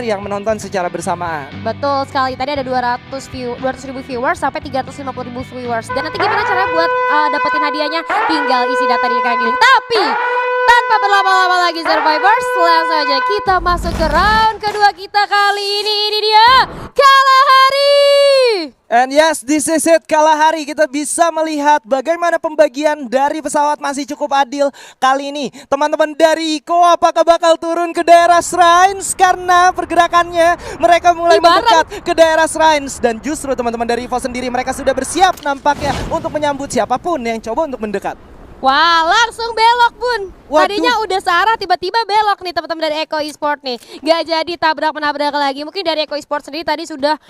yang menonton secara bersamaan. Betul sekali, tadi ada 200.000 viewers sampai 350.000 viewers. Dan nanti gimana cara buat dapetin hadiahnya? Tinggal isi data di rekening. Tapi tanpa berlama-lama lagi Survivors, langsung aja kita masuk ke round kedua kita kali ini. Ini dia Kalahari. And yes, this is it. Kalahari kita bisa melihat bagaimana pembagian dari pesawat masih cukup adil. Kali ini teman-teman dari Iko apakah bakal turun ke daerah Shrines? Karena pergerakannya mereka mulai mendekat ke daerah Shrines. Dan justru teman-teman dari Evo sendiri mereka sudah bersiap nampaknya untuk menyambut siapapun yang coba untuk mendekat. Wah, langsung belok Bun. Waduh. Tadinya udah searah, tiba-tiba belok nih teman-teman dari Eko Esport nih. Gak jadi tabrak-menabrak lagi. Mungkin dari Eko Esport sendiri tadi sudah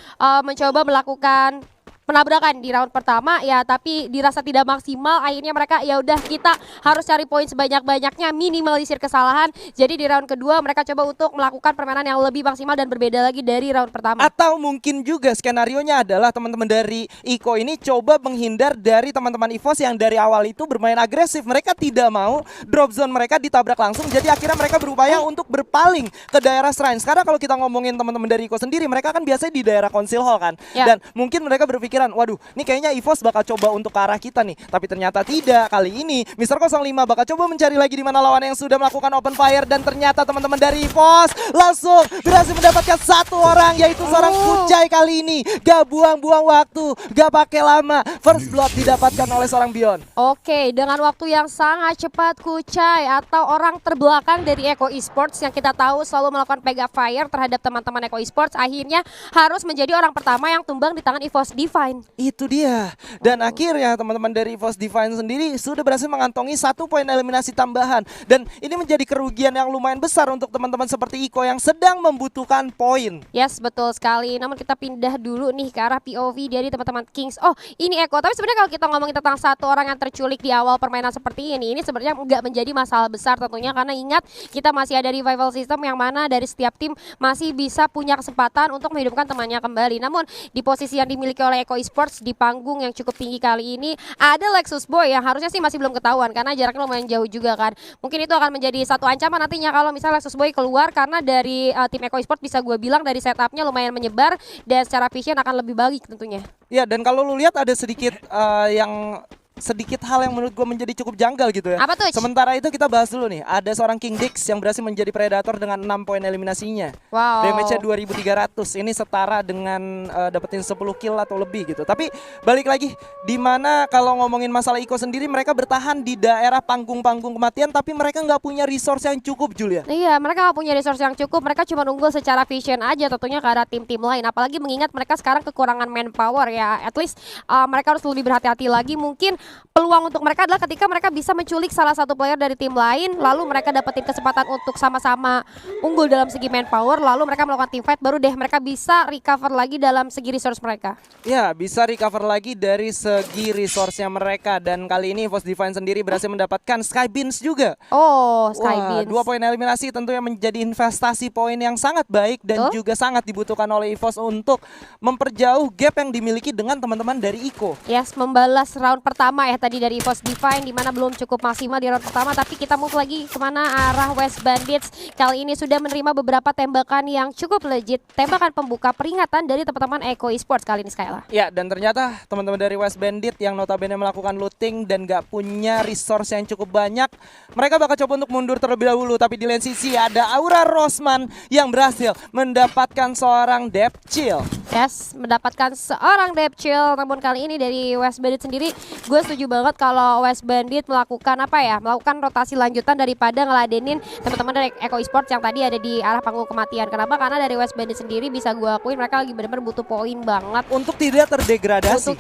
mencoba melakukan penabrakan di round pertama ya, tapi dirasa tidak maksimal. Akhirnya mereka ya udah, kita harus cari poin sebanyak-banyaknya, minimalisir kesalahan. Jadi di round kedua mereka coba untuk melakukan permainan yang lebih maksimal dan berbeda lagi dari round pertama. Atau mungkin juga skenarionya adalah teman-teman dari Iko ini coba menghindar dari teman-teman EVOS yang dari awal itu bermain agresif. Mereka tidak mau drop zone mereka ditabrak langsung. Jadi akhirnya mereka berupaya untuk berpaling ke daerah Shrine. Sekarang kalau kita ngomongin teman-teman dari Iko sendiri, mereka kan biasanya di daerah Council Hall kan. Ya. Dan mungkin mereka berpikir, waduh, ini kayaknya EVOS bakal coba untuk ke arah kita nih. Tapi ternyata tidak. Kali ini Mr. 05 bakal coba mencari lagi di mana lawan yang sudah melakukan open fire. Dan ternyata teman-teman dari EVOS langsung berhasil mendapatkan satu orang, yaitu seorang Kucai kali ini. Gak buang-buang waktu, gak pakai lama. First blood didapatkan oleh seorang Bion. Oke, dengan waktu yang sangat cepat Kucai atau orang terbelakang dari Eko Esports yang kita tahu selalu melakukan pega fire terhadap teman-teman Eko Esports, akhirnya harus menjadi orang pertama yang tumbang di tangan EVOS Divine. Itu dia. Dan akhirnya teman-teman dari EVOS Divine sendiri sudah berhasil mengantongi 1 poin eliminasi tambahan. Dan ini menjadi kerugian yang lumayan besar untuk teman-teman seperti Iko yang sedang membutuhkan poin. Yes, betul sekali. Namun kita pindah dulu nih ke arah POV dari teman-teman Kings. Oh, ini Eko. Tapi sebenarnya kalau kita ngomongin tentang satu orang yang terculik di awal permainan seperti ini sebenarnya nggak menjadi masalah besar tentunya. Karena ingat, kita masih ada revival system yang mana dari setiap tim masih bisa punya kesempatan untuk menghidupkan temannya kembali. Namun di posisi yang dimiliki oleh Eko Esports di panggung yang cukup tinggi kali ini ada Lexus Boy yang harusnya sih masih belum ketahuan karena jaraknya lumayan jauh juga kan. Mungkin itu akan menjadi satu ancaman nantinya kalau misalnya Lexus Boy keluar, karena dari tim Eko Esports bisa gue bilang dari setupnya lumayan menyebar dan secara vision akan lebih baik tentunya. Ya, dan kalau lu lihat ada sedikit sedikit hal yang menurut gue menjadi cukup janggal gitu ya. Apa tuh? Sementara itu kita bahas dulu nih. Ada seorang King Dix yang berhasil menjadi predator dengan 6 poin eliminasinya. Wow. Damage-nya 2300. Ini setara dengan dapetin 10 kill atau lebih gitu. Tapi balik lagi, dimana kalau ngomongin masalah Iko sendiri, mereka bertahan di daerah panggung-panggung kematian, tapi mereka nggak punya resource yang cukup, Julia. Iya, mereka nggak punya resource yang cukup. Mereka cuma unggul secara vision aja tentunya ke arah tim-tim lain. Apalagi mengingat mereka sekarang kekurangan manpower ya. At least mereka harus lebih berhati-hati lagi. Mungkin peluang untuk mereka adalah ketika mereka bisa menculik salah satu player dari tim lain, lalu mereka dapetin kesempatan untuk sama-sama unggul dalam segi manpower, lalu mereka melakukan team fight, baru deh mereka bisa recover lagi dalam segi resource mereka. Ya, bisa recover lagi dari segi resource-nya mereka. Dan kali ini EVOS Divine sendiri berhasil mendapatkan Skybeams juga. Oh, Skybeams. 2 poin eliminasi tentunya menjadi investasi poin yang sangat baik dan juga sangat dibutuhkan oleh EVOS untuk memperjauh gap yang dimiliki dengan teman-teman dari Iko. Yes, membalas round pertama ya tadi dari EVOS Divine, dimana belum cukup maksimal di round pertama. Tapi kita move lagi kemana? Arah West Bandits. Kali ini sudah menerima beberapa tembakan yang cukup legit, tembakan pembuka peringatan dari teman-teman Eko Esports kali ini Skyla. Ya, dan ternyata teman-teman dari West Bandit yang notabene melakukan looting dan gak punya resource yang cukup banyak, mereka bakal coba untuk mundur terlebih dahulu. Tapi di lain sisi ada Aura Rosman yang berhasil mendapatkan seorang depth chill. Yes, mendapatkan seorang depth chill. Namun kali ini dari West Bandit sendiri, gue setuju banget kalau West Bandit melakukan melakukan rotasi lanjutan daripada ngeladenin teman-teman dari Eko Esports yang tadi ada di arah panggung kematian. Kenapa? Karena dari West Bandit sendiri bisa gue akuin mereka lagi benar-benar butuh poin banget untuk tidak terdegradasi.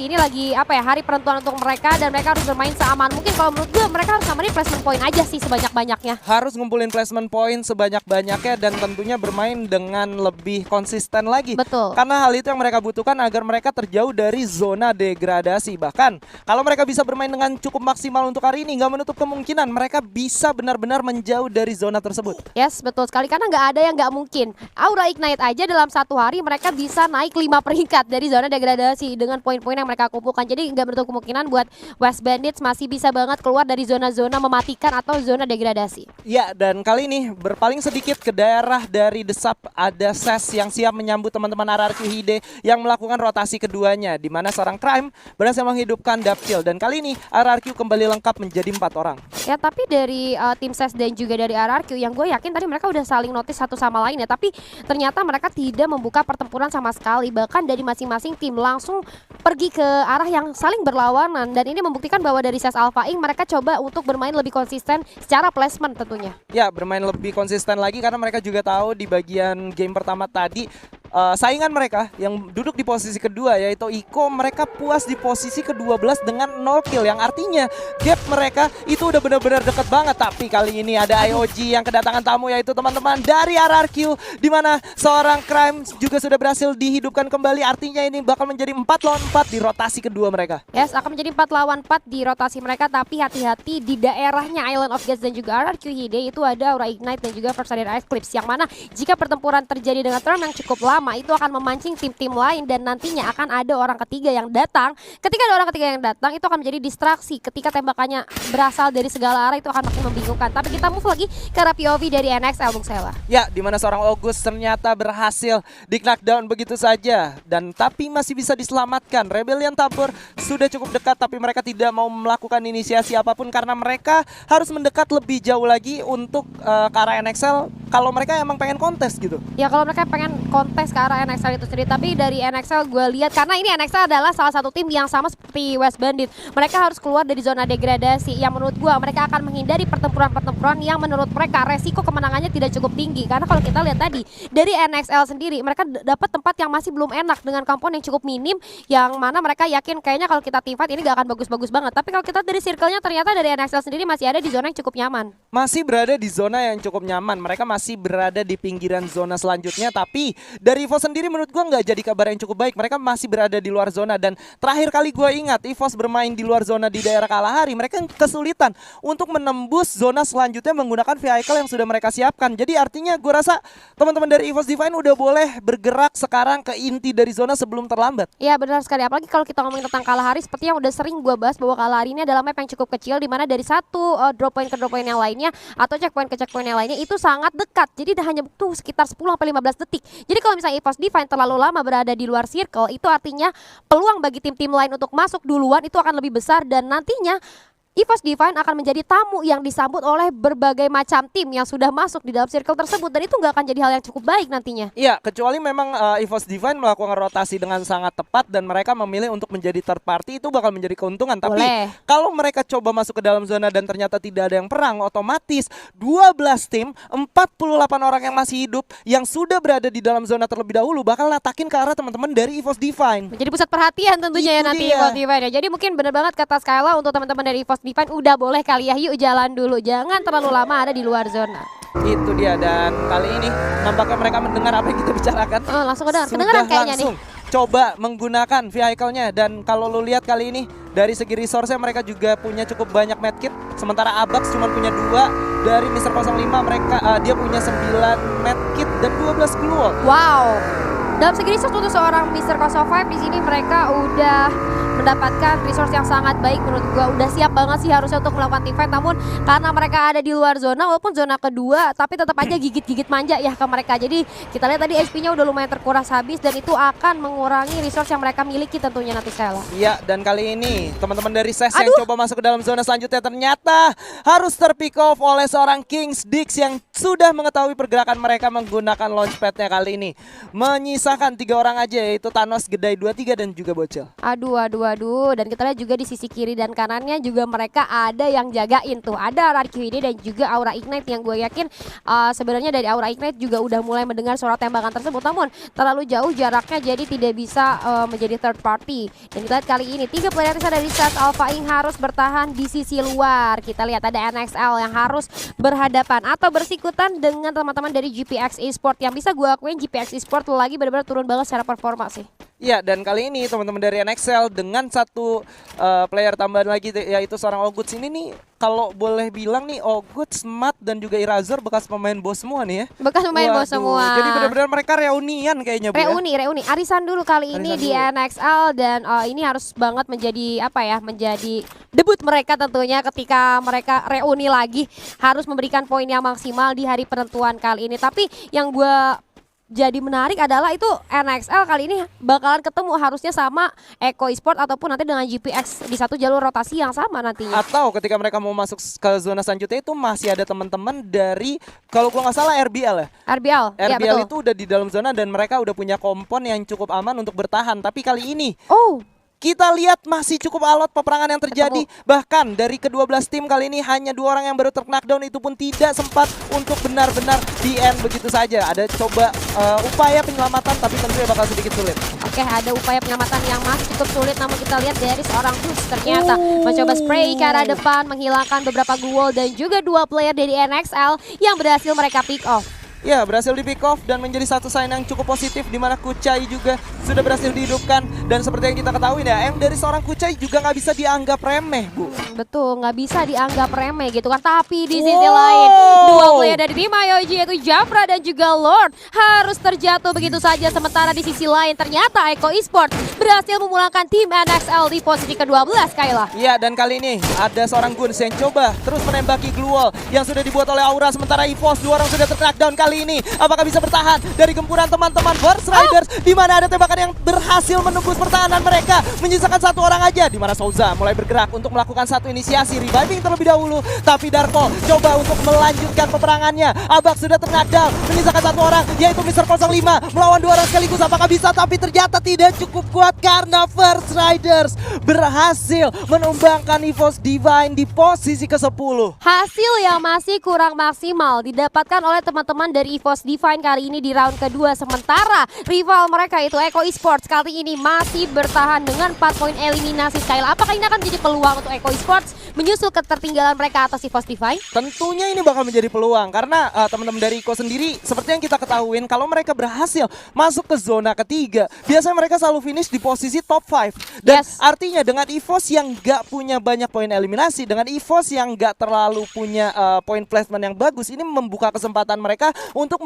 Ini lagi hari penentuan untuk mereka dan mereka harus bermain seaman mungkin. Kalau menurut gue mereka harus samarin placement point aja sih sebanyak-banyaknya. Harus ngumpulin placement point sebanyak-banyaknya dan tentunya bermain dengan lebih konsisten lagi. Betul. Karena hal itu yang mereka butuhkan agar mereka terjauh dari zona degradasi. Bahkan kalau mereka bisa bermain dengan cukup maksimal untuk hari ini, nggak menutup kemungkinan mereka bisa benar-benar menjauh dari zona tersebut. Yes, betul sekali, karena nggak ada yang nggak mungkin. Aura Ignite aja dalam satu hari mereka bisa naik 5 peringkat dari zona degradasi dengan poin-poin yang mereka kumpulkan. Jadi nggak menutup kemungkinan buat West Bandits masih bisa banget keluar dari zona-zona mematikan atau zona degradasi. Ya, dan kali ini berpaling sedikit ke daerah dari Desap, ada Ses yang siap menyambut teman-teman RRQ Hide yang melakukan rotasi keduanya, di mana seorang Crime berhasil menghidupkan Daptil, dan kali ini RRQ kembali lengkap menjadi 4 orang. Ya, tapi dari tim Ses dan juga dari RRQ yang gue yakin tadi mereka udah saling notice satu sama lain ya, tapi ternyata mereka tidak membuka pertempuran sama sekali. Bahkan dari masing-masing tim langsung pergi ke arah yang saling berlawanan, dan ini membuktikan bahwa dari Ses Alpha Inc mereka coba untuk bermain lebih konsisten secara placement tentunya. Ya, bermain lebih konsisten lagi karena mereka juga tahu di bagian game pertama tadi saingan mereka yang duduk di posisi kedua yaitu Iko, mereka puas di posisi ke-12 dengan 0 kill, yang artinya gap mereka itu udah benar-benar deket banget. Tapi kali ini ada IOG yang kedatangan tamu, yaitu teman-teman dari RRQ, di mana seorang Crime juga sudah berhasil dihidupkan kembali. Artinya ini bakal menjadi 4 lawan 4 di rotasi kedua mereka. Yes, akan menjadi 4 lawan 4 di rotasi mereka, tapi hati-hati di daerahnya Island of Gods dan juga RRQ Hide itu ada Aura Ignite dan juga First Aid Eclipse, yang mana jika pertempuran terjadi dengan term yang cukup lama itu akan memancing tim-tim lain, dan nantinya akan ada orang ketiga yang datang. Ketika ada orang ketiga yang datang itu akan menjadi distraksi, ketika tembakannya berasal dari segala arah itu akan makin membingungkan. Tapi kita move lagi ke arah POV dari NXL, Bung Sela. Ya, di mana seorang August ternyata berhasil di knockdown begitu saja, dan tapi masih bisa diselamatkan. Rebellion Tabor sudah cukup dekat, tapi mereka tidak mau melakukan inisiasi apapun karena mereka harus mendekat lebih jauh lagi untuk ke arah NXL kalau mereka emang pengen kontes gitu. Ya, kalau mereka pengen kontes ke arah NXL itu sendiri. Tapi dari NXL gue lihat, karena ini NXL adalah salah satu tim yang sama seperti West Bandit, mereka harus keluar dari zona degradasi. Yang menurut gue mereka akan menghindari pertempuran-pertempuran yang menurut mereka resiko kemenangannya tidak cukup tinggi. Karena kalau kita lihat tadi dari NXL sendiri, mereka dapat tempat yang masih belum enak dengan kampung yang cukup minim, yang mana mereka yakin kayaknya kalau kita team fight ini gak akan bagus-bagus banget. Tapi kalau kita dari circle-nya, ternyata dari NXL sendiri masih ada di zona yang cukup nyaman. Masih berada di zona yang cukup nyaman. Mereka masih berada di pinggiran zona selanjutnya, tapi dari EVOS sendiri menurut gue nggak jadi kabar yang cukup baik. Mereka masih berada di luar zona, dan terakhir kali gue ingat EVOS bermain di luar zona di daerah Kalahari, mereka kesulitan untuk menembus zona selanjutnya menggunakan vehicle yang sudah mereka siapkan. Jadi artinya gue rasa teman-teman dari EVOS Divine udah boleh bergerak sekarang ke inti dari zona sebelum terlambat. Ya, benar sekali. Apalagi kalau kita ngomongin tentang Kalahari, seperti yang udah sering gue bahas bahwa Kalahari ini adalah map yang cukup kecil, di mana dari satu drop point ke drop point yang lainnya atau checkpoint ke checkpoint yang lainnya itu sangat dekat. Jadi hanya butuh sekitar 10-15 detik. Jadi kalau misalnya EVOS Divine terlalu lama berada di luar circle, itu artinya peluang bagi tim-tim lain untuk masuk duluan itu akan lebih besar, dan nantinya EVOS Divine akan menjadi tamu yang disambut oleh berbagai macam tim yang sudah masuk di dalam circle tersebut, dan itu nggak akan jadi hal yang cukup baik nantinya. Iya, kecuali memang EVOS Divine melakukan rotasi dengan sangat tepat dan mereka memilih untuk menjadi third party, itu bakal menjadi keuntungan. Tapi Boleh. kalau mereka coba masuk ke dalam zona dan ternyata tidak ada yang perang, otomatis 12 tim, 48 orang yang masih hidup yang sudah berada di dalam zona terlebih dahulu bakal natakin ke arah teman-teman dari EVOS Divine. Menjadi pusat perhatian tentunya ya Itu nanti dia. EVOS Divine ya. Jadi mungkin benar banget kata Skyla untuk teman-teman dari EVOS Divine, udah boleh kali ya, yuk jalan dulu, jangan terlalu lama ada di luar zona. Itu dia, dan kali ini nampaknya mereka mendengar apa yang kita bicarakan. Langsung kedengeran Sudah kayaknya nih. langsung coba menggunakan vehicle-nya, dan kalau lu lihat kali ini dari segi resource-nya mereka juga punya cukup banyak medkit, sementara Abax cuma punya 2. Dari Mr. 05 mereka dia punya 9 medkit dan 12 glue wall. Wow. Dalam segi resource untuk seorang Mr. 05 di sini mereka udah mendapatkan resource yang sangat baik menurut gua, udah siap banget sih harusnya untuk melakukan team fight. Namun karena mereka ada di luar zona, walaupun zona kedua, tapi tetap aja gigit-gigit manja ya ke mereka. Jadi kita lihat tadi HP-nya udah lumayan terkuras habis, dan itu akan mengurangi resource yang mereka miliki tentunya nanti Skyla. Iya, dan kali ini teman-teman dari SES yang coba masuk ke dalam zona selanjutnya ternyata harus terpick off oleh seorang Kings Dix yang sudah mengetahui pergerakan mereka menggunakan launchpad-nya kali ini. Menyisakan 3 orang aja, yaitu Thanos, Gedai 23 dan juga Bocil. Aduh, waduh. Dan kita lihat juga di sisi kiri dan kanannya juga mereka ada yang jagain tuh. Ada RRQID dan juga Aura Ignite yang gue yakin sebenarnya dari Aura Ignite juga udah mulai mendengar suara tembakan tersebut. Namun terlalu jauh jaraknya jadi tidak bisa menjadi third party. Dan kita lihat kali ini 3 player dari Stars Alpha Inc harus bertahan di sisi luar. Kita lihat ada NXL yang harus berhadapan atau bersikutan dengan teman-teman dari GPX Esport. Yang bisa gue akuin GPX Esport lagi benar-benar turun banget secara performa sih. Ya, dan kali ini teman-teman dari NXL dengan satu player tambahan lagi yaitu seorang Oguts ini nih, kalau boleh bilang nih Oguts, Mat dan juga Irazor bekas pemain bos semua nih ya. Bekas pemain bos Waduh, semua. Jadi benar-benar mereka reunian kayaknya Bu. Reuni. Arisan dulu kali ini Arisan di dulu. NXL dan ini harus banget menjadi apa ya? Menjadi debut mereka tentunya ketika mereka reuni lagi harus memberikan poin yang maksimal di hari penentuan kali ini. Tapi yang gue jadi menarik adalah itu NXL kali ini bakalan ketemu harusnya sama Eko Esport ataupun nanti dengan GPX di satu jalur rotasi yang sama nantinya. Atau ketika mereka mau masuk ke zona selanjutnya itu masih ada teman-teman dari, kalau gua nggak salah RBL ya. RBL, ya RBL betul. itu udah di dalam zona dan mereka udah punya kompon yang cukup aman untuk bertahan. Tapi kali ini Oh, kita lihat masih cukup alot peperangan yang terjadi. Bahkan dari ke-12 tim kali ini hanya 2 orang yang baru knockdown, itu pun tidak sempat untuk benar-benar di end begitu saja. Ada coba upaya penyelamatan tapi tentunya bakal sedikit sulit. Oke, ada upaya penyelamatan yang masih cukup sulit, namun kita lihat dari seorang Bruce ternyata mencoba spray ke arah depan, menghilangkan beberapa ghoul dan juga 2 player dari NXL yang berhasil mereka pick off. Ya, berhasil di pick off dan menjadi satu sign yang cukup positif di mana Kucai juga sudah berhasil dihidupkan. Dan seperti yang kita ketahui ya, dari seorang Kucai juga nggak bisa dianggap remeh, Bu. Betul, nggak bisa dianggap remeh gitu kan. Tapi di sisi lain, 2 player dari tim IOG yaitu Jafra dan juga Lord harus terjatuh begitu saja. Sementara di sisi lain ternyata Eko Esport berhasil memulangkan tim NXL di posisi ke-12, Kayla. Iya, dan kali ini ada seorang Guns yang coba terus menembaki glue wall yang sudah dibuat oleh Aura. Sementara EVOS 2 orang sudah ter-knockdown kali ini. Apakah bisa bertahan dari gempuran teman-teman Burst Riders di mana ada tembakan yang berhasil menembus pertahanan mereka, menyisakan 1 orang aja, di mana Souza mulai bergerak untuk melakukan satu inisiasi reviving terlebih dahulu. Tapi Darko coba untuk melanjutkan peperangannya. Abak sudah ter-knockdown, menyisakan 1 orang yaitu Mr. 05 melawan 2 orang sekaligus. Apakah bisa? Tapi ternyata tidak cukup kuat karena Burst Riders berhasil menumbangkan EVOS Divine di posisi ke-10. Hasil yang masih kurang maksimal didapatkan oleh teman-teman dari EVOS Divine kali ini di round kedua. Sementara rival mereka itu Eko Esports kali ini masih bertahan dengan 4 poin eliminasi. Kayla, apakah ini akan menjadi peluang untuk Eko Esports menyusul ketertinggalan mereka atas EVOS Divine? Tentunya ini bakal menjadi peluang karena teman-teman dari Iko sendiri seperti yang kita ketahuin, kalau mereka berhasil masuk ke zona ketiga biasanya mereka selalu finish di posisi top 5. Dan artinya dengan EVOS yang gak punya banyak poin eliminasi, dengan EVOS yang gak terlalu punya poin placement yang bagus, ini membuka kesempatan mereka untuk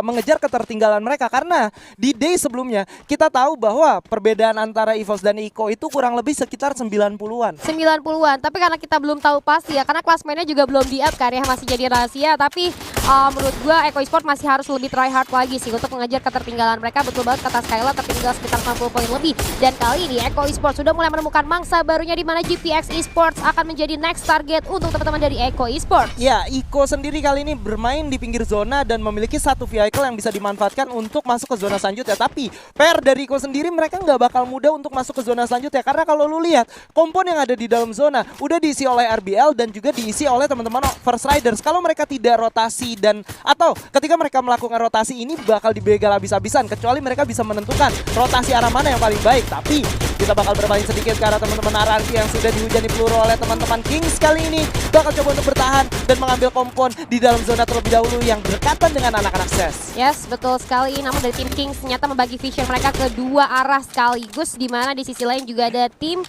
mengejar ketertinggalan mereka. Karena di day sebelumnya kita tahu bahwa perbedaan antara EVOS dan Iko itu kurang lebih sekitar 90-an. 90-an, tapi karena kita belum tahu pasti ya, karena klasmennya juga belum di-up kan ya, masih jadi rahasia. Tapi menurut gua Eko Esport masih harus lebih try hard lagi sih untuk mengejar ketertinggalan mereka. Betul banget kata Skyla, tertinggal sekitar 90 poin lebih. Dan kali ini Eko Esport sudah mulai menemukan mangsa barunya di mana GPX Esports akan menjadi next target untuk teman-teman dari Eko Esport. Ya, Iko sendiri kali ini bermain di pinggir zona dan memiliki satu vehicle yang bisa dimanfaatkan untuk masuk ke zona selanjutnya. Tapi pair dari Iko sendiri mereka nggak bakal mudah untuk masuk ke zona selanjutnya karena kalau lu lihat kompon yang ada di dalam zona udah diisi oleh RBL dan juga diisi oleh teman-teman First Riders. Kalau mereka tidak rotasi dan atau ketika mereka melakukan rotasi ini bakal dibegal habis-habisan kecuali mereka bisa menentukan rotasi arah mana yang paling baik. Tapi kita bakal bermain sedikit ke arah teman-teman RRQ yang sudah dihujani peluru oleh teman-teman Kings kali ini. Bakal coba untuk bertahan dan mengambil kompon di dalam zona terlebih dahulu yang berdekatan dengan anak-anak SES. Yes, betul sekali. Namun dari tim Kings ternyata membagi vision mereka ke 2 arah sekaligus, di mana di sisi lain juga ada tim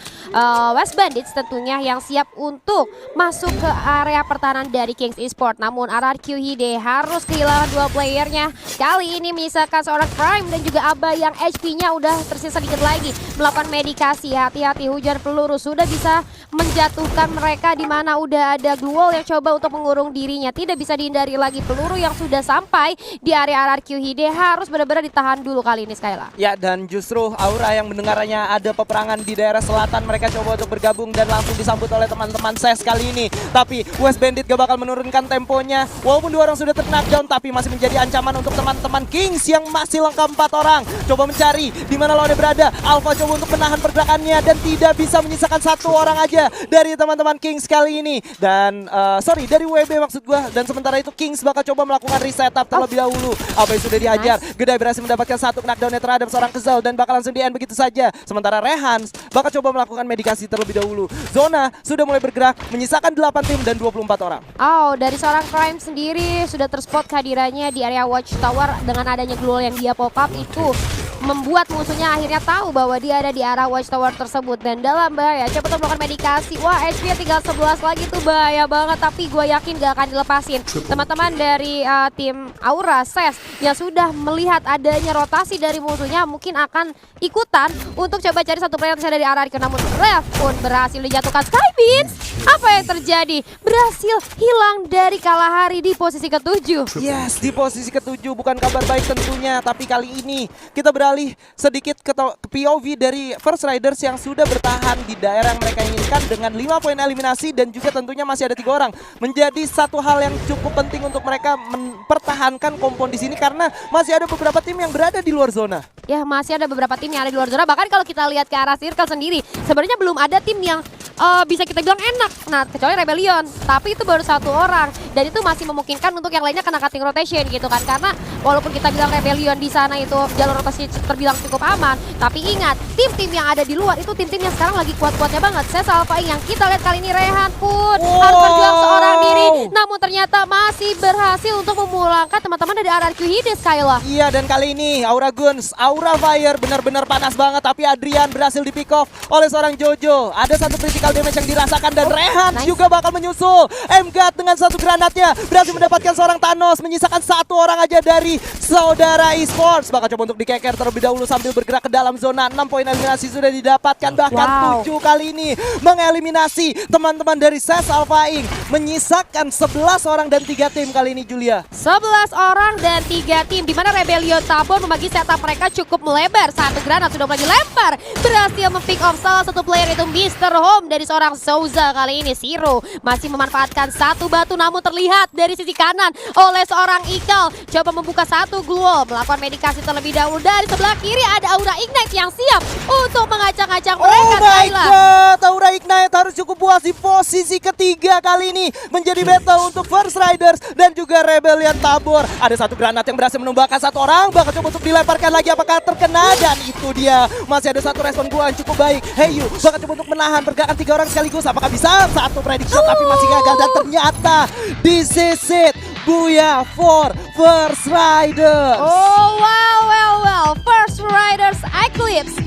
West Bandits tentunya yang siap untuk masuk ke area pertahanan dari Kings Esport. Namun RRQ Hide harus kehilangan 2 playernya. Kali ini menyisakan seorang Prime dan juga Aba yang HP-nya udah tersisa sedikit lagi melakukan medikasi. Hati-hati, hujan peluru sudah bisa menjatuhkan mereka, di mana udah ada glue wall yang coba untuk mengurung dirinya. Tidak bisa dihindari lagi peluru yang sudah sampai di area RRQ Hide, harus benar-benar ditahan dulu kali ini Skyla. Ya, dan justru Aura yang mendengarnya ada peperangan di daerah selatan, mereka coba untuk bergabung dan langsung disambut oleh teman-teman SES kali ini. Tapi West Bandit gak bakal menurunkan temponya. Walaupun 2 Dua orang sudah ter-knockdown tapi masih menjadi ancaman untuk teman-teman Kings yang masih lengkap 4 orang. Coba mencari di mana lawannya berada. Alpha coba untuk menahan pergerakannya dan tidak bisa menyisakan 1 orang aja dari teman-teman Kings kali ini. Dan sorry, dari WB maksud gua. Dan sementara itu Kings bakal coba melakukan resetup terlebih dahulu. Apa yang sudah dihajar? Gedai berhasil mendapatkan 1 knockdown terhadap seorang Kezal dan bakal langsung di-end begitu saja. Sementara Rehans bakal coba melakukan medikasi terlebih dahulu. Zona sudah mulai bergerak menyisakan 8 tim dan 24 orang. Oh, dari seorang Crime sendiri sudah terspot kehadirannya di area Watchtower dengan adanya glow yang dia pop up itu membuat musuhnya akhirnya tahu bahwa dia ada di arah Watchtower tersebut dan dalam bahaya. Coba untuk melakukan medikasi. Wah, HP-nya tinggal 11 lagi tuh bahaya banget, tapi gue yakin gak akan dilepasin. Teman-teman dari tim Aura Ses yang sudah melihat adanya rotasi dari musuhnya mungkin akan ikutan untuk coba cari satu player dari arah Rico, namun Rev pun berhasil dijatuhkan. Skybeams, apa yang terjadi? Berhasil hilang dari Kalahari di posisi ke-7. Yes, di posisi ke-7 bukan kabar baik tentunya, tapi kali ini kita beralih sedikit ke POV dari First Riders yang sudah bertahan di daerah yang mereka inginkan dengan 5 poin eliminasi dan juga tentunya masih ada 3 orang. Menjadi satu hal yang cukup penting untuk mereka mempertahankan kompon di sini karena masih ada beberapa tim yang berada di luar zona. Ya, masih ada beberapa tim yang ada di luar zona. Bahkan kalau kita lihat ke arah Circle sendiri, sebenarnya belum ada tim yang bisa kita bilang enak. Nah, kecuali Rebellion, tapi itu baru 1 orang dan itu masih memungkinkan untuk yang lainnya kena cutting rotation gitu kan. Karena walaupun kita bilang Rebellion di sana itu jalur rotasi terbilang cukup aman, tapi ingat, tim-tim yang ada di luar itu tim-tim yang sekarang lagi kuat-kuatnya banget. Saya Alpha yang kita lihat kali ini Rehan pun harus berjuang seorang diri, namun ternyata masih berhasil untuk memulangkan teman-teman dari RRQ Hades, Kayla. Iya, dan kali ini Aura Guns, Aura Fire benar-benar panas banget, tapi Adrian berhasil di pick off oleh seorang Jojo. Ada satu critical damage yang dirasakan dan Rehan juga bakal menyusul. MGAT dengan satu granatnya berhasil mendapatkan seorang Thanos, menyisakan 1 orang aja dari saudara esports. Bakal coba untuk dikeker terlebih dahulu sambil bergerak ke dalam zona. 6 poin eliminasi sudah didapatkan, bahkan 7 kali ini mengeliminasi teman-teman dari SES Alpha Inc. Menyisakan 11 orang dan 3 tim kali ini, Julia. 11 orang dan 3 tim, di mana Rebellion Tabor membagi setup mereka cukup melebar. 1 granat sudah mulai dilempar, berhasil mempick off salah satu player itu Mr. Home dari seorang Souza. Kali ini Zero masih memanfaatkan 1 batu, namun terlihat dari sisi kanan oleh seorang Ikal. Coba membuka 1 glow, melakukan medikasi terlebih dahulu. Dari sebelah kiri ada Aura Ignite yang siap untuk mengacak-acak mereka. Oh my god, Aura Ignite harus cukup puas di posisi ketiga kali ini. Menjadi battle untuk First Riders dan juga Rebellion Tabor. Ada 1 granat yang berhasil menumbangkan 1 orang, bakal coba untuk dilemparkan lagi, apakah terkena? Dan itu dia, masih ada 1 respon gua yang cukup baik. Heyu bakal coba untuk menahan pergerakan 3 orang sekaligus, apakah bisa? 1 prediction tapi masih gagal dan ternyata disisit Buya for First Riders. Oh wow, well, First Riders Eclipse